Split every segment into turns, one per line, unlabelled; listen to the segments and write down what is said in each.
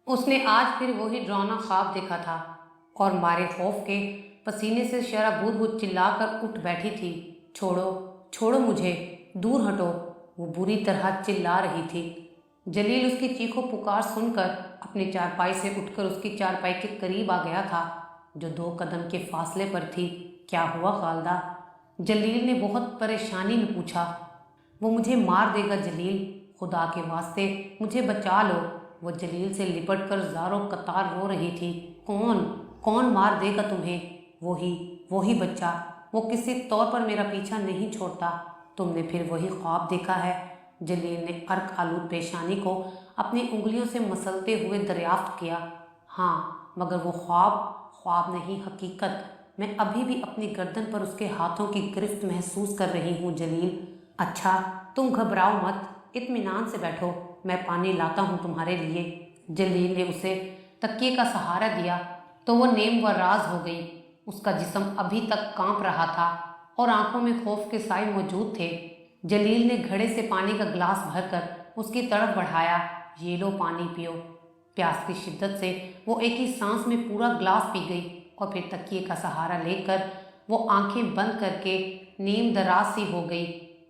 اس نے آج پھر وہی ڈراؤنا خواب دیکھا تھا اور مارے خوف کے پسینے سے شرح بدھ بدھ چلا کر اٹھ بیٹھی تھی۔ چھوڑو، چھوڑو مجھے، دور ہٹو، وہ بری طرح چلا رہی تھی۔ جلیل اس کی چیخو پکار سن کر اپنی چارپائی سے اٹھ کر اس کی چارپائی کے قریب آ گیا تھا جو 2 قدم کے فاصلے پر تھی۔ کیا ہوا خالدہ؟ جلیل نے بہت پریشانی میں پوچھا۔ وہ مجھے مار دے گا جلیل، خدا کے واسطے مجھے بچا لو۔ وہ جلیل سے لپٹ کر زاروں قطار رو رہی تھی۔ کون مار دے گا تمہیں؟ وہی بچہ، وہ کسی طور پر میرا پیچھا نہیں چھوڑتا۔ تم نے پھر وہی خواب دیکھا ہے؟ جلیل نے عرق آلود پیشانی کو اپنی انگلیوں سے مسلتے ہوئے دریافت کیا۔ ہاں، مگر وہ خواب نہیں، حقیقت۔ میں ابھی بھی اپنی گردن پر اس کے ہاتھوں کی گرفت محسوس کر رہی ہوں جلیل۔ اچھا، تم گھبراؤ مت، اطمینان سے بیٹھو، میں پانی لاتا ہوں تمہارے لیے۔ جلیل نے اسے تکیے کا سہارا دیا تو وہ نیم و راز ہو گئی۔ اس کا جسم ابھی تک کانپ رہا تھا اور آنکھوں میں خوف کے سائے موجود تھے۔ جلیل نے گھڑے سے پانی کا گلاس بھر کر اس کی طرف بڑھایا۔ یہ لو پانی پیو۔ پیاس کی شدت سے وہ ایک ہی سانس میں پورا گلاس پی گئی اور پھر تکیے کا سہارا لے کر وہ آنکھیں بند کر کے نیم دراز سی ہو گئی۔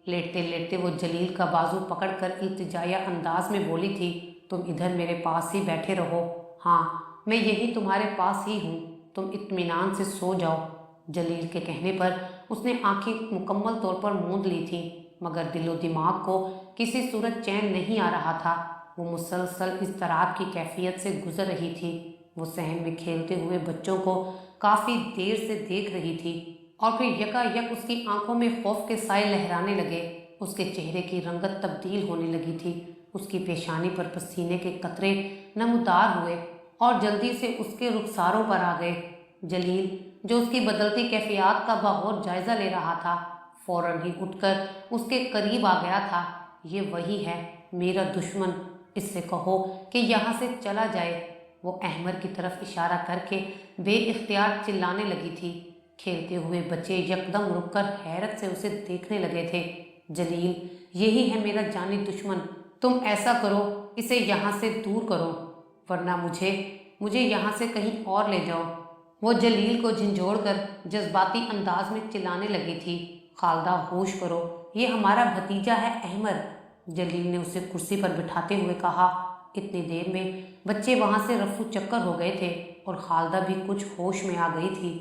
لیٹتے لیٹتے وہ جلیل کا بازو پکڑ کر التجائیہ انداز میں بولی تھی، تم ادھر میرے پاس ہی بیٹھے رہو۔ ہاں، میں یہی تمہارے پاس ہی ہوں، تم اطمینان سے سو جاؤ۔ جلیل کے کہنے پر اس نے آنکھیں مکمل طور پر موند لی تھیں، مگر دل و دماغ کو کسی صورت چین نہیں آ رہا تھا۔ وہ مسلسل اضطراب کی کیفیت سے گزر رہی تھی۔ وہ صحن میں کھیلتے ہوئے بچوں کو کافی دیر سے دیکھ رہی تھی اور پھر یکا یک اس کی آنکھوں میں خوف کے سائے لہرانے لگے۔ اس کے چہرے کی رنگت تبدیل ہونے لگی تھی۔ اس کی پیشانی پر پسینے کے قطرے نمودار ہوئے اور جلدی سے اس کے رخساروں پر آ گئے۔ جلیل، جو اس کی بدلتی کیفیات کا بغور جائزہ لے رہا تھا، فوراً ہی اٹھ کر اس کے قریب آ گیا تھا۔ یہ وہی ہے، میرا دشمن، اس سے کہو کہ یہاں سے چلا جائے۔ وہ احمر کی طرف اشارہ کر کے بے اختیار چلانے لگی تھی۔ کھیلتے ہوئے بچے یکدم رک کر حیرت سے اسے دیکھنے لگے تھے۔ جلیل، یہی ہے میرا جانی دشمن، تم ایسا کرو، اسے یہاں سے دور کرو، ورنہ مجھے یہاں سے کہیں اور لے جاؤ۔ وہ جلیل کو جھنجھوڑ کر جذباتی انداز میں چلانے لگی تھی۔ خالدہ، ہوش کرو، یہ ہمارا بھتیجا ہے احمر۔ جلیل نے اسے کرسی پر بٹھاتے ہوئے کہا۔ اتنی دیر میں بچے وہاں سے رفو چکر ہو گئے تھے اور خالدہ بھی کچھ ہوش میں آ گئی تھی۔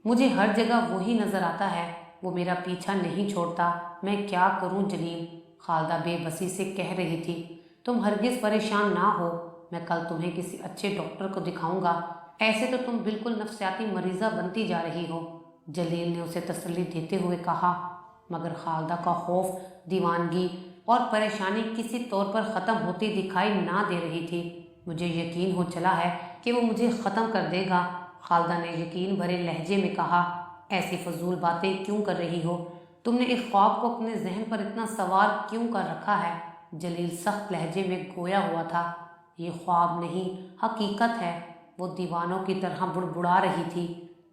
مجھے ہر جگہ وہی نظر آتا ہے، وہ میرا پیچھا نہیں چھوڑتا، میں کیا کروں جلیل؟ خالدہ بے بسی سے کہہ رہی تھی۔ تم ہرگز پریشان نہ ہو، میں کل تمہیں کسی اچھے ڈاکٹر کو دکھاؤں گا، ایسے تو تم بالکل نفسیاتی مریضہ بنتی جا رہی ہو۔ جلیل نے اسے تسلی دیتے ہوئے کہا، مگر خالدہ کا خوف، دیوانگی اور پریشانی کسی طور پر ختم ہوتی دکھائی نہ دے رہی تھی۔ مجھے یقین ہو چلا ہے کہ وہ مجھے ختم کر دے گا، خالدہ نے یقین بھرے لہجے میں کہا۔ ایسی فضول باتیں کیوں کر رہی ہو؟ تم نے ایک خواب کو اپنے ذہن پر اتنا سوار کیوں کر رکھا ہے؟ جلیل سخت لہجے میں گویا ہوا تھا۔ یہ خواب نہیں، حقیقت ہے، وہ دیوانوں کی طرح بڑبڑا رہی تھی۔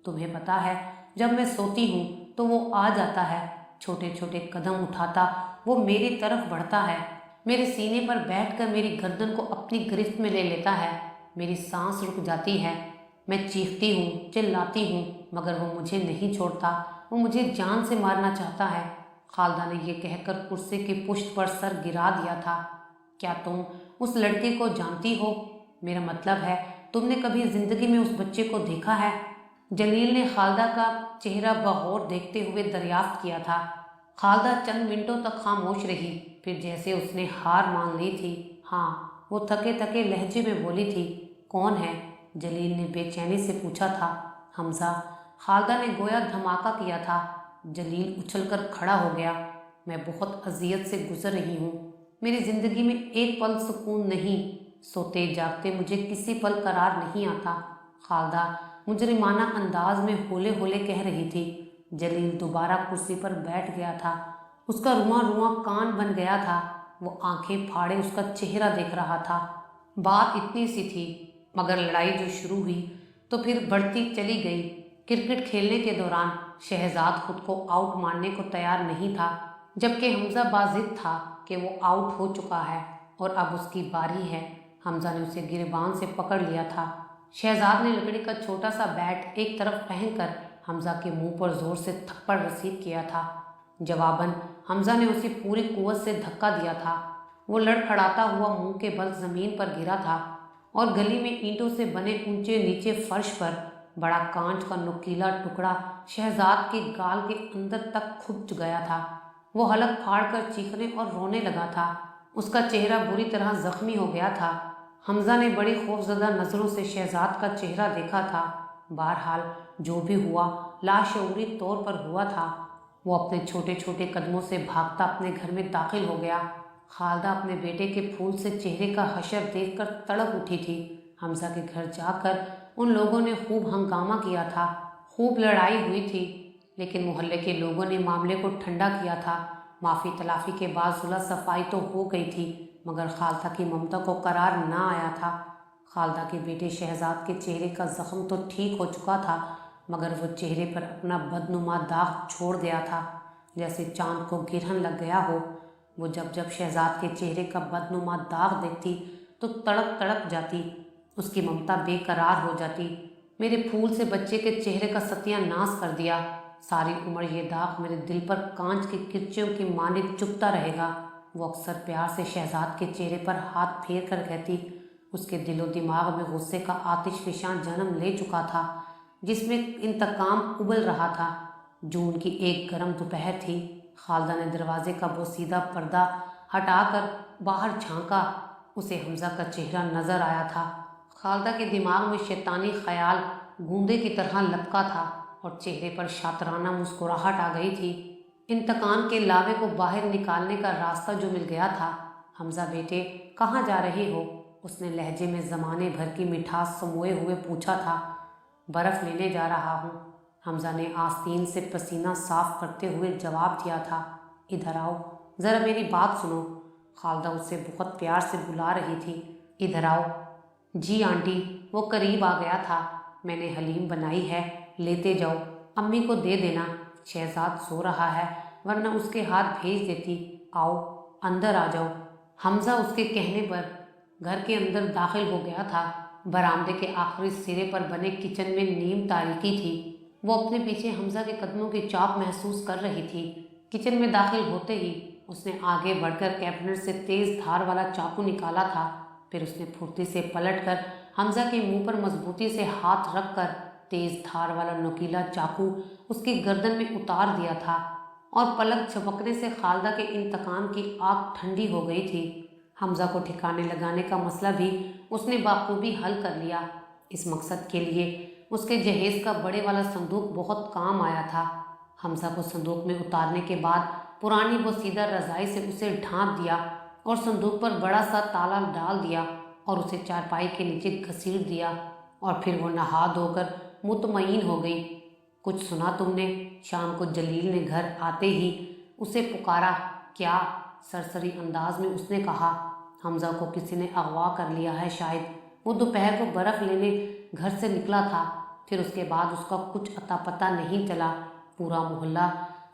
تمہیں پتا ہے، جب میں سوتی ہوں تو وہ آ جاتا ہے، چھوٹے چھوٹے قدم اٹھاتا وہ میری طرف بڑھتا ہے، میرے سینے پر بیٹھ کر میری گردن کو اپنی گرفت میں لے لیتا ہے، میری سانس رک جاتی ہے، میں چیختی ہوں، چلاتی ہوں، مگر وہ مجھے نہیں چھوڑتا، وہ مجھے جان سے مارنا چاہتا ہے۔ خالدہ نے یہ کہہ کر کرسی کی پشت پر سر گرا دیا تھا۔ کیا تم اس لڑکے کو جانتی ہو؟ میرا مطلب ہے، تم نے کبھی زندگی میں اس بچے کو دیکھا ہے؟ جلیل نے خالدہ کا چہرہ بغور دیکھتے ہوئے دریافت کیا تھا۔ خالدہ چند منٹوں تک خاموش رہی، پھر جیسے اس نے ہار مان لی تھی، ہاں، وہ تھکے تھکے لہجے میں بولی تھی۔ کون ہے؟ جلیل نے بے چینی سے پوچھا تھا۔ حمزہ، خالدہ نے گویا دھماکہ کیا تھا۔ جلیل اچھل کر کھڑا ہو گیا۔ میں بہت اذیت سے گزر رہی ہوں، میری زندگی میں ایک پل سکون نہیں، سوتے جاگتے مجھے کسی پل قرار نہیں آتا، خالدہ مجرمانہ انداز میں ہولے ہولے کہہ رہی تھی۔ جلیل دوبارہ کرسی پر بیٹھ گیا تھا، اس کا رواں رواں کان بن گیا تھا، وہ آنکھیں پھاڑے اس کا چہرہ دیکھ رہا تھا۔ بات اتنی سی تھی، مگر لڑائی جو شروع ہوئی تو پھر بڑھتی چلی گئی۔ کرکٹ کھیلنے کے دوران شہزاد خود کو آؤٹ ماننے کو تیار نہیں تھا، جبکہ حمزہ باضد تھا کہ وہ آؤٹ ہو چکا ہے اور اب اس کی باری ہے۔ حمزہ نے اسے گریبان سے پکڑ لیا تھا۔ شہزاد نے لکڑی کا چھوٹا سا بیٹ ایک طرف پھینک کر حمزہ کے منہ پر زور سے تھپڑ رسید کیا تھا۔ جواباً حمزہ نے اسے پوری قوت سے دھکا دیا تھا۔ وہ لڑکھڑاتا ہوا منہ کے بل زمین پر گرا تھا اور گلی میں اینٹوں سے بنے اونچے نیچے فرش پر بڑا کانچ کا نوکیلا ٹکڑا شہزاد کے گال کے اندر تک کھپ گیا تھا۔ وہ حلق پھاڑ کر چیخنے اور رونے لگا تھا۔ اس کا چہرہ بری طرح زخمی ہو گیا تھا۔ حمزہ نے بڑی خوفزدہ نظروں سے شہزاد کا چہرہ دیکھا تھا۔ بہرحال جو بھی ہوا لاشعوری طور پر ہوا تھا۔ وہ اپنے چھوٹے چھوٹے قدموں سے بھاگتا اپنے گھر میں داخل ہو گیا۔ خالدہ اپنے بیٹے کے پھول سے چہرے کا حشر دیکھ کر تڑپ اٹھی تھی۔ حمزہ کے گھر جا کر ان لوگوں نے خوب ہنگامہ کیا تھا، خوب لڑائی ہوئی تھی، لیکن محلے کے لوگوں نے معاملے کو ٹھنڈا کیا تھا۔ معافی تلافی کے بعد صلح صفائی تو ہو گئی تھی، مگر خالدہ کی ممتا کو قرار نہ آیا تھا۔ خالدہ کے بیٹے شہزاد کے چہرے کا زخم تو ٹھیک ہو چکا تھا، مگر وہ چہرے پر اپنا بدنما داغ چھوڑ گیا تھا، جیسے چاند کو گرہن لگ گیا ہو۔ وہ جب شہزاد کے چہرے کا بدنما داغ دیکھتی تو تڑپ تڑپ جاتی، اس کی ممتا بے قرار ہو جاتی۔ میرے پھول سے بچے کے چہرے کا ستیہ ناش کر دیا، ساری عمر یہ داغ میرے دل پر کانچ کے کرچیوں کی مانند چبھتا رہے گا۔ وہ اکثر پیار سے شہزاد کے چہرے پر ہاتھ پھیر کر کہتی۔ اس کے دل و دماغ میں غصے کا آتش فشاں جنم لے چکا تھا، جس میں انتقام ابل رہا تھا۔ جون کی ایک گرم دوپہر تھی۔ خالدہ نے دروازے کا بوسیدہ پردہ ہٹا کر باہر جھانکا۔ اسے حمزہ کا چہرہ نظر آیا تھا۔ خالدہ کے دماغ میں شیطانی خیال گوندے کی طرح لپکا تھا اور چہرے پر شاطرانہ مسکراہٹ آ گئی تھی۔ انتقام کے لاوے کو باہر نکالنے کا راستہ جو مل گیا تھا۔ حمزہ بیٹے، کہاں جا رہے ہو؟ اس نے لہجے میں زمانے بھر کی مٹھاس سموئے ہوئے پوچھا تھا۔ برف لینے جا رہا ہوں، حمزہ نے آستین سے پسینہ صاف کرتے ہوئے جواب دیا تھا۔ ادھر آؤ، ذرا میری بات سنو۔ خالدہ اسے بہت پیار سے بلا رہی تھی۔ ادھر آؤ۔ جی آنٹی۔ وہ قریب آ گیا تھا۔ میں نے حلیم بنائی ہے، لیتے جاؤ، امی کو دے دینا۔ شہزاد سو رہا ہے، ورنہ اس کے ہاتھ بھیج دیتی۔ آؤ اندر آ جاؤ۔ حمزہ اس کے کہنے پر گھر کے اندر داخل ہو گیا تھا۔ برآمدے کے آخری سرے پر بنے کچن میں نیم تاریکی تھی۔ وہ اپنے پیچھے حمزہ کے قدموں کی چاپ محسوس کر رہی تھی۔ کچن میں داخل ہوتے ہی اس نے آگے بڑھ کر کیبنٹ سے تیز دھار والا چاقو نکالا تھا۔ پھر اس نے پھرتی سے پلٹ کر حمزہ کے منہ پر مضبوطی سے ہاتھ رکھ کر تیز دھار والا نوکیلا چاقو اس کی گردن میں اتار دیا تھا، اور پلک جھپکنے سے خالدہ کے انتقام کی آگ ٹھنڈی ہو گئی تھی۔ حمزہ کو ٹھکانے لگانے کا مسئلہ بھی اس نے بخوبی حل کر لیا۔ اس مقصد کے لیے اس کے جہیز کا بڑے والا صندوق بہت کام آیا تھا۔ حمزہ کو صندوق میں اتارنے کے بعد پرانی بوسیدہ رضائی سے اسے ڈھانپ دیا اور صندوق پر بڑا سا تالا ڈال دیا اور اسے چارپائی کے نیچے گھسیٹ دیا، اور پھر وہ نہا دھو کر مطمئن ہو گئی۔ کچھ سنا تم نے؟ شام کو جلیل نے گھر آتے ہی اسے پکارا۔ کیا؟ سرسری انداز میں اس نے کہا۔ حمزہ کو کسی نے اغوا کر لیا ہے شاید۔ وہ دوپہر کو برف لینے گھر سے نکلا تھا، پھر اس کے بعد اس کا کچھ اتا پتہ نہیں چلا۔ پورا محلہ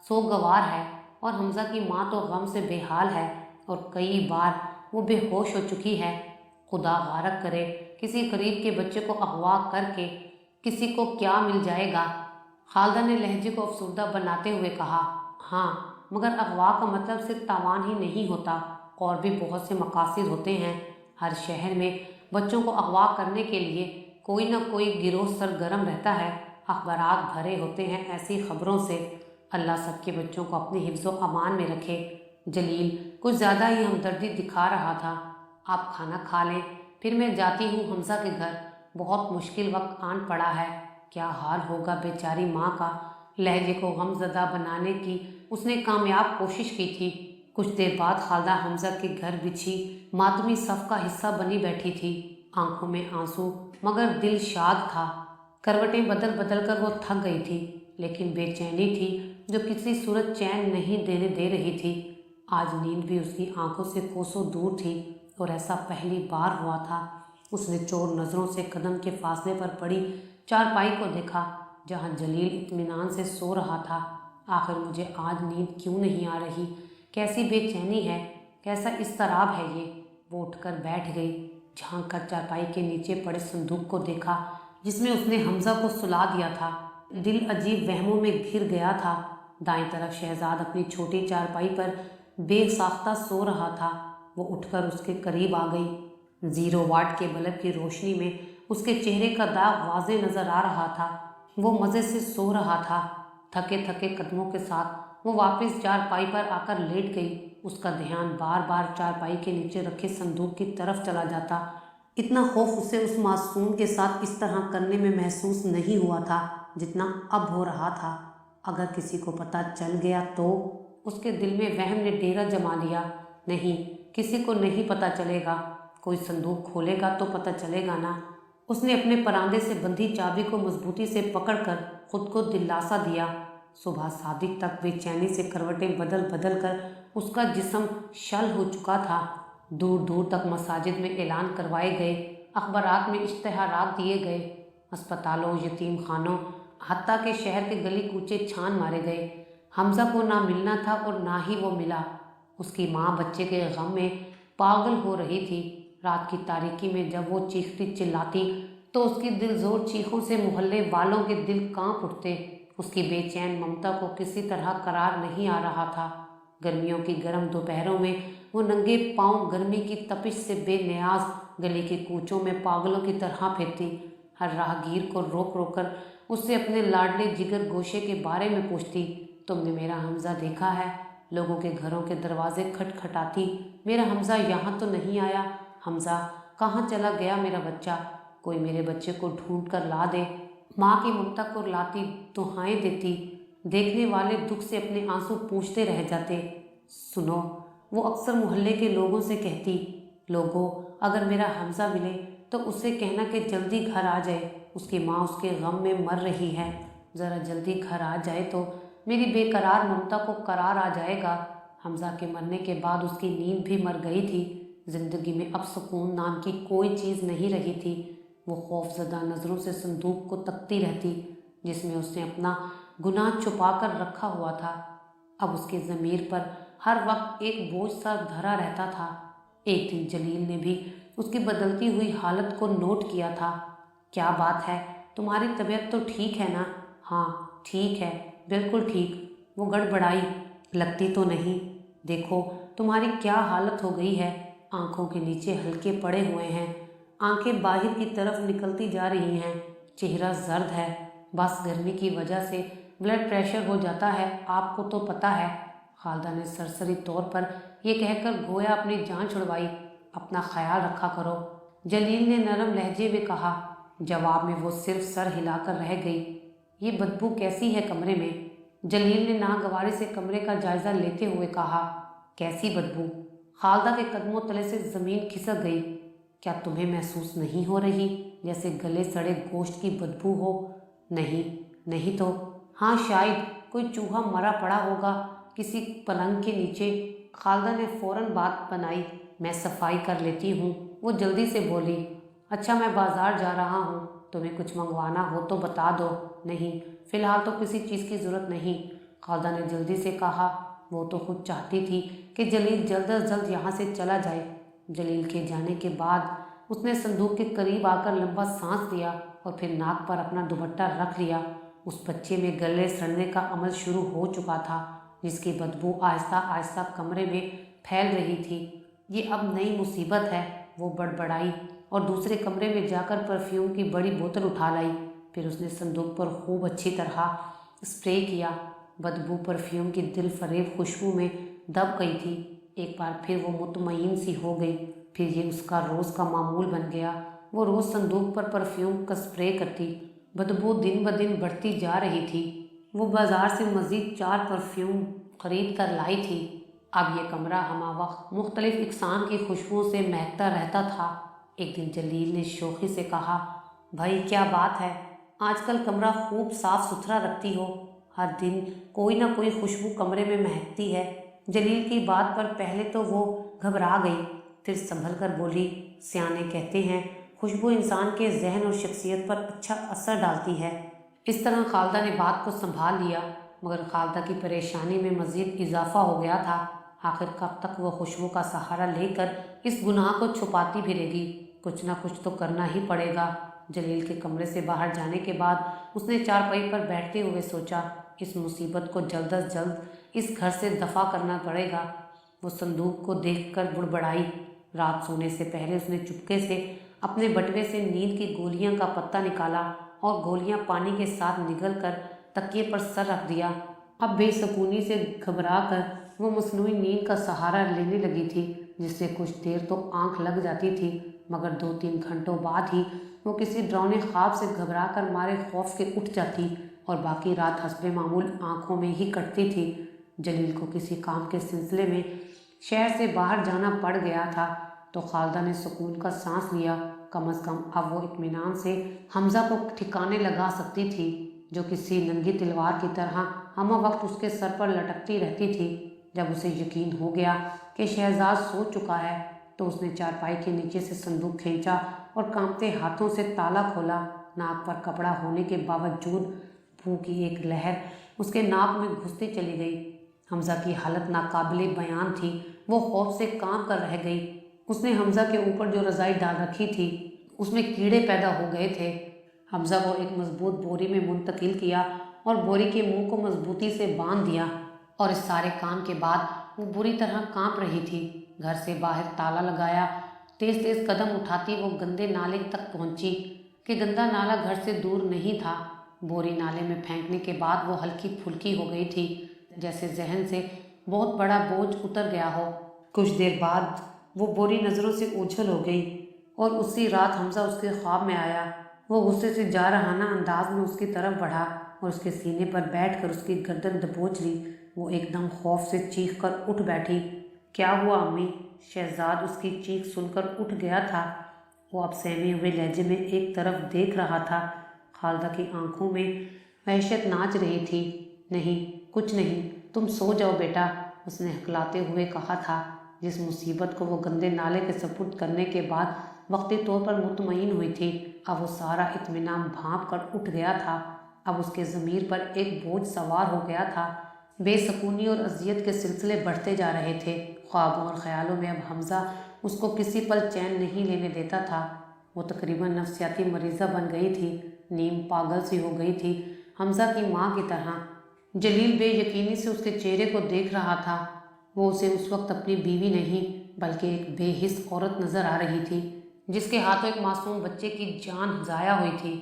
سوگوار ہے، اور حمزہ کی ماں تو غم سے بے حال ہے، اور کئی بار وہ بے ہوش ہو چکی ہے۔ خدا غارت کرے کسی غریب کے بچے کو اغوا کر کے کسی کو کیا مل جائے گا۔ خالدہ نے لہجے کو افسردہ بناتے ہوئے کہا۔ ہاں، مگر اغوا کا مطلب صرف تاوان ہی نہیں ہوتا، اور بھی بہت سے مقاصد ہوتے ہیں۔ ہر شہر میں بچوں کو اغوا کرنے کے لیے کوئی نہ کوئی گروہ سرگرم رہتا ہے۔ اخبارات بھرے ہوتے ہیں ایسی خبروں سے۔ اللہ سب کے بچوں کو اپنی حفظ و امان میں رکھے۔ جلیل کچھ زیادہ ہی ہمدردی دکھا رہا تھا۔ آپ کھانا کھا لیں، پھر میں جاتی ہوں حمزہ کے گھر۔ بہت مشکل وقت آن پڑا ہے۔ کیا حال ہوگا بیچاری ماں کا۔ لہجے کو غم زدہ بنانے کی اس نے کامیاب کوشش کی تھی۔ کچھ دیر بعد خالدہ حمزہ کے گھر بچھی ماتمی صف کا حصہ بنی بیٹھی تھی۔ آنکھوں میں آنسو، مگر دل شاد تھا۔ کروٹیں بدل بدل کر وہ تھک گئی تھی، لیکن بے چینی تھی جو کسی صورت چین نہیں دینے دے رہی تھی۔ آج نیند بھی اس کی آنکھوں سے کوسوں دور تھی، اور ایسا پہلی بار ہوا تھا۔ اس نے چور نظروں سے قدم کے فاصلے پر پڑی چارپائی کو دیکھا، جہاں جلیل اطمینان سے سو رہا تھا۔ آخر مجھے آج نیند کیوں نہیں آ رہی؟ کیسی بے چینی ہے، کیسا اضطراب ہے یہ۔ وہ اٹھ کر بیٹھ گئی۔ झांक कर चारपाई के नीचे पड़े संदूक को देखा जिसमें उसने हमजा को सुला दिया था। दिल अजीब वहमों में घिर गया था। दाईं तरफ शहजाद अपनी छोटी चारपाई पर बेसाख्ता सो रहा था। वो उठकर उसके करीब आ गई। 0 वाट के बल्ब की रोशनी में उसके चेहरे का दाग वाज़े नज़र आ रहा था। वो मज़े से सो रहा था। थके थके कदमों के साथ वो वापस चारपाई पर आकर लेट गई। उसका ध्यान बार बार चारपाई के नीचे रखे संदूक की तरफ चला जाता। इतना खौफ उसे उस मासूम के साथ इस तरह करने में महसूस नहीं हुआ था जितना अब हो रहा था। अगर किसी को पता चल गया तो? उसके दिल में वहम ने डेरा जमा लिया। नहीं, किसी को नहीं पता चलेगा। कोई संदूक खोलेगा तो पता चलेगा ना। उसने अपने परांदे से बंधी चाबी को मजबूती से पकड़कर खुद को दिलासा दिया। सुबह सादिक तक बेचैनी से करवटें बदल बदल कर उसका जिस्म शल हो चुका था। दूर दूर तक मसाजिद में ऐलान करवाए गए, अखबारात में इश्तहारात दिए गए, अस्पतालों, यतीम खानों, हत्ता के शहर के गली कूचे छान मारे गए। हमजा को ना मिलना था और ना ही वो मिला। उसकी माँ बच्चे के गम में पागल हो रही थी। रात की तारीकी में जब वो चीखती चिल्लाती तो उसकी दिलजोर चीखों से मोहल्ले वालों के दिल कांप उठते। उसकी बेचैन ममता को किसी तरह करार नहीं आ रहा था। गर्मियों की गर्म दोपहरों में वो नंगे पांव गर्मी की तपिश से बेनियाज गली के कूचों में पागलों की तरह फिरती। हर राहगीर को रोक रोक कर उससे अपने लाडले जिगर गोशे के बारे में पूछती। तुमने मेरा हमजा देखा है? लोगों के घरों के दरवाजे खटखटाती। मेरा हमजा यहाँ तो नहीं आया? हमजा कहाँ चला गया मेरा बच्चा? कोई मेरे बच्चे को ढूंढ कर ला दे। माँ की ममता को लाती, दुहाएं देती। देखने वाले दुख से अपने आंसू पूंछते रह जाते। सुनो, वो अक्सर मोहल्ले के लोगों से कहती, लोगों, अगर मेरा हमजा मिले तो उससे कहना कि जल्दी घर आ जाए। उसकी माँ उसके गम में मर रही है। ज़रा जल्दी घर आ जाए तो मेरी बेकरार ममता को करार आ जाएगा। हमजा के मरने के बाद उसकी नींद भी मर गई थी। जिंदगी में अब सुकून नाम की कोई चीज़ नहीं रही थी। वो खौफजदा नज़रों से संदूक को तकती रहती जिसमें उसने अपना गुनाह छुपा कर रखा हुआ था। अब उसके ज़मीर पर हर वक्त एक बोझ सा धरा रहता था। एक दिन जलील ने भी उसकी बदलती हुई हालत को नोट किया था। क्या बात है, तुम्हारी तबीयत तो ठीक है ना? हाँ ठीक है, बिल्कुल ठीक। वो गड़बड़ाई, लगती तो नहीं। देखो तुम्हारी क्या हालत हो गई है। आंखों के नीचे हल्के पड़े हुए हैं, आंखें बाहर की तरफ निकलती जा रही हैं, चेहरा जर्द है। बस गर्मी की वजह से ब्लड प्रेशर हो जाता है, आपको तो पता है। खालदा ने सरसरी तौर पर यह कहकर गोया अपनी जान छुड़वाई। अपना ख्याल रखा करो, जलील ने नरम लहजे में कहा। जवाब में वो सिर्फ सर हिलाकर रह गई। ये बदबू कैसी है कमरे में? जलील ने नागवारी से कमरे का जायजा लेते हुए कहा। कैसी बदबू? खालदा के कदमों तले से ज़मीन खिसक गई। क्या तुम्हें महसूस नहीं हो रही जैसे गले सड़े गोश्त की बदबू हो? नहीं, नहीं तो? हाँ शायद कोई चूहा मरा पड़ा होगा किसी पलंग के नीचे। खालदा ने फ़ौरन बात बनाई। मैं सफाई कर लेती हूँ। वो जल्दी से बोली। अच्छा मैं बाज़ार जा रहा हूँ, तुम्हें कुछ मंगवाना हो तो बता दो। नहीं, फ़िलहाल तो किसी चीज़ की ज़रूरत नहीं, खालदा ने जल्दी से कहा। वो तो खुद चाहती थी कि जलील जल्द अज जल्द यहाँ से चला जाए। जलील के जाने के बाद उसने संदूक के करीब आकर लंबा सांस लिया और फिर नाक पर अपना दुपट्टा रख लिया। उस बच्चे में गले सड़ने का अमल शुरू हो चुका था, जिसकी बदबू आहिस्ता आहिस्ता कमरे में फैल रही थी। ये अब नई मुसीबत है, वो बड़बड़ाई और दूसरे कमरे में जाकर परफ्यूम की बड़ी बोतल उठा लाई। फिर उसने संदूक पर खूब अच्छी तरह स्प्रे किया। बदबू परफ्यूम की दिल फरेब खुशबू में दब गई थी। एक बार फिर वो मुतमईन सी हो गई। फिर ये उसका रोज़ का मामूल बन गया। वो रोज़ संदूक पर परफ्यूम का स्प्रे करती। बदबू दिन ब दिन बढ़ती जा रही थी। वो बाज़ार से मज़ीद 4 परफ्यूम खरीद कर लाई थी। अब ये कमरा हमावक्त मुख्तलिफ इकसाम की खुशबुओं से महकता रहता था। एक दिन जलील ने शोखी से कहा, भाई क्या बात है, आजकल कमरा खूब साफ़ सुथरा रखती हो। हर दिन कोई ना कोई खुशबू कमरे में महकती है। जलील की बात पर पहले तो वो घबरा गई, फिर संभल कर बोली, सियाने कहते हैं खुशबू इंसान के जहन और शख्सियत पर अच्छा असर डालती है। इस तरह खालदा ने बात को संभाल लिया, मगर खालदा की परेशानी में मज़ीद इजाफा हो गया था। आखिर कब तक वह खुशबू का सहारा लेकर इस गुनाह को छुपाती फिरेगी? कुछ ना कुछ तो करना ही पड़ेगा। जलील के कमरे से बाहर जाने के बाद उसने चारपाई पर बैठते हुए सोचा, इस मुसीबत को जल्द अज जल्द इस घर से दफा करना पड़ेगा। वो संदूक को देखकर बुड़बड़ाई। रात सोने से पहले उसने चुपके से अपने बटुए से नींद की गोलियां का पत्ता निकाला और गोलियां पानी के साथ निगल कर तकिए पर सर रख दिया। अब बेसुकूनी से घबरा कर वो मसनूई नींद का सहारा लेने लगी थी, जिससे कुछ देर तो आंख लग जाती थी, मगर 2-3 घंटों बाद ही वो किसी डरावने ख्वाब से घबरा कर मारे खौफ के उठ जाती और बाकी रात हस्बे मामूल आंखों में ही कटती थी। जलील को किसी काम के सिलसिले में शहर से बाहर जाना पड़ गया था, तो खालदा ने सुकून का सांस लिया। कम अज़ कम अब वो इत्मीनान से हमज़ा को ठिकाने लगा सकती थी, जो किसी नंगी तलवार की तरह हम वक्त उसके सर पर लटकती रहती थी। जब उसे यकीन हो गया कि शहजाद सो चुका है, तो उसने चारपाई के नीचे से संदूक खींचा और कांपते हाथों से ताला खोला। नाक पर कपड़ा होने के बावजूद बू की एक लहर उसके नाक में घुसती चली गई। हमज़ा की हालत नाकाबिले बयान थी। वो खौफ से कांप कर रह गई। उसने हमज़ा के ऊपर जो रज़ाई डाल रखी थी उसमें कीड़े पैदा हो गए थे। हमज़ा को एक मजबूत बोरी में मुंतकिल किया और बोरी के मुंह को मजबूती से बांध दिया, और इस सारे काम के बाद वो बुरी तरह कांप रही थी। घर से बाहर ताला लगाया, तेज तेज कदम उठाती वो गंदे नाले तक पहुंची कि गंदा नाला घर से दूर नहीं था। बोरी नाले में फेंकने के बाद वो हल्की फुल्की हो गई थी, जैसे जहन से बहुत बड़ा बोझ उतर गया हो। कुछ देर बाद वो बोरी नज़रों से ओझल हो गई और उसी रात हमज़ा उसके ख्वाब में आया। वो गुस्से से जारहाना अंदाज में उसकी तरफ बढ़ा और उसके सीने पर बैठकर उसकी गर्दन दबोच ली। वो एकदम खौफ से चीख कर उठ बैठी। क्या हुआ अम्मी? शहजाद उसकी चीख सुनकर उठ गया था। वो अब सहमे हुए लहजे में एक तरफ देख रहा था। खालदा की आंखों में वहशत नाच रही थी। नहीं, कुछ नहीं, तुम सो जाओ बेटा, उसने हकलाते हुए कहा था। जिस मुसीबत को वो गंदे नाले के सपुर्द करने के बाद वक्ती तौर पर मुतमईन हुई थी, अब वो सारा इत्मीनान भांप कर उठ गया था। अब उसके ज़मीर पर एक बोझ सवार हो गया था। बेसकूनी और अजियत के सिलसिले बढ़ते जा रहे थे। ख्वाबों और ख्यालों में अब हमज़ा उसको किसी पल चैन नहीं लेने देता था। वो तकरीबन नफ्सियाती मरीज़ा बन गई थी, नीम पागल सी हो गई थी, हमज़ा की माँ की तरह। जलील बेयकीनी से उसके चेहरे को देख रहा था। वो उसे उस वक्त अपनी बीवी नहीं बल्कि एक बेहिस औरत नज़र आ रही थी, जिसके हाथों एक मासूम बच्चे की जान ज़ाया हुई थी।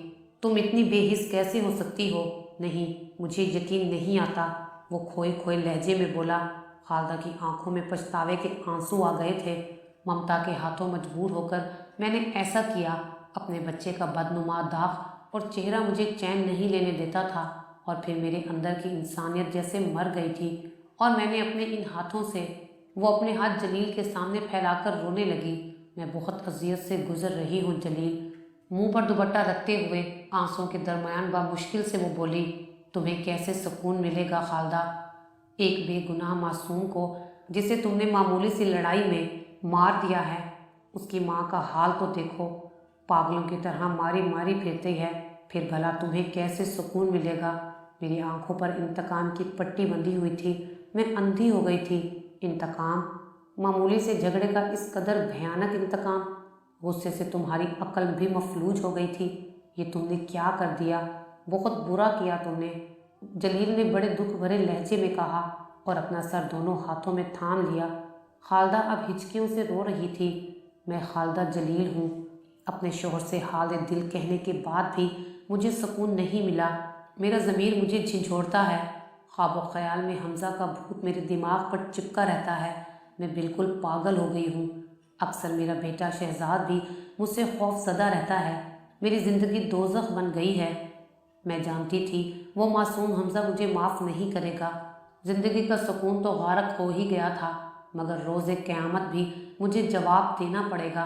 तुम इतनी बेहिस कैसे हो सकती हो? नहीं, मुझे यकीन नहीं आता, वो खोए खोए लहजे में बोला। खालदा की आंखों में पछतावे के आंसू आ गए थे। ममता के हाथों मजबूर होकर मैंने ऐसा किया। अपने बच्चे का बदनुमा दाग और चेहरा मुझे चैन नहीं लेने देता था, और फिर मेरे अंदर की इंसानियत जैसे मर गई थी, और मैंने अपने इन हाथों से वो अपने हाथ जलील के सामने फैलाकर रोने लगी। मैं बहुत अजियत से गुजर रही हूँ जलील। मुंह पर दुपट्टा रखते हुए आंसुओं के दरमियान बामुश्किल से वो बोली, तुम्हें कैसे सुकून मिलेगा खालदा? एक बेगुनाह मासूम को जिसे तुमने मामूली सी लड़ाई में मार दिया है, उसकी माँ का हाल तो देखो, पागलों की तरह मारी मारी फिरती है। फिर भला तुम्हें कैसे सुकून मिलेगा? मेरी आंखों पर इंतकाम की पट्टी बंधी हुई थी, मैं अंधी हो गई थी। इंतकाम? मामूली से झगड़े का इस कदर भयानक इंतकाम? गुस्से से तुम्हारी अक्ल भी मफलूज हो गई थी। ये तुमने क्या कर दिया? बहुत बुरा किया तुमने, जलील ने बड़े दुख भरे लहजे में कहा और अपना सर दोनों हाथों में थाम लिया। खालदा अब हिचकियों से रो रही थी। मैं खालदा जलील हूँ। अपने शोहर से हाल दिल कहने के बाद भी मुझे सुकून नहीं मिला। मेरा ज़मीर मुझे झिझोड़ता है। ख्वाब व ख्याल में हमज़ा का भूत मेरे दिमाग पर चिपका रहता है। मैं बिल्कुल पागल हो गई हूँ। अक्सर मेरा बेटा शहजाद भी मुझसे खौफज़दा रहता है। मेरी ज़िंदगी दोज़ख बन गई है। मैं जानती थी वो मासूम हमज़ा मुझे माफ़ नहीं करेगा। ज़िंदगी का सुकून तो गारक हो ही गया था, मगर रोज़े क़यामत भी मुझे जवाब देना पड़ेगा।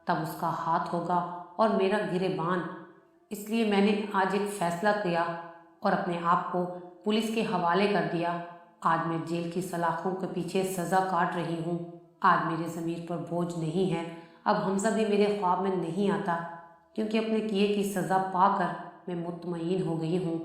तब उसका हाथ होगा और मेरा गिरेबान। इसलिए मैंने आज एक फ़ैसला किया और अपने आप को पुलिस के हवाले कर दिया। आज मैं जेल की सलाखों के पीछे सज़ा काट रही हूँ। आज मेरे ज़मीर पर बोझ नहीं है। अब हमज़ा भी मेरे ख्वाब में नहीं आता, क्योंकि अपने किए की सज़ा पाकर मैं मुतमईन हो गई हूँ।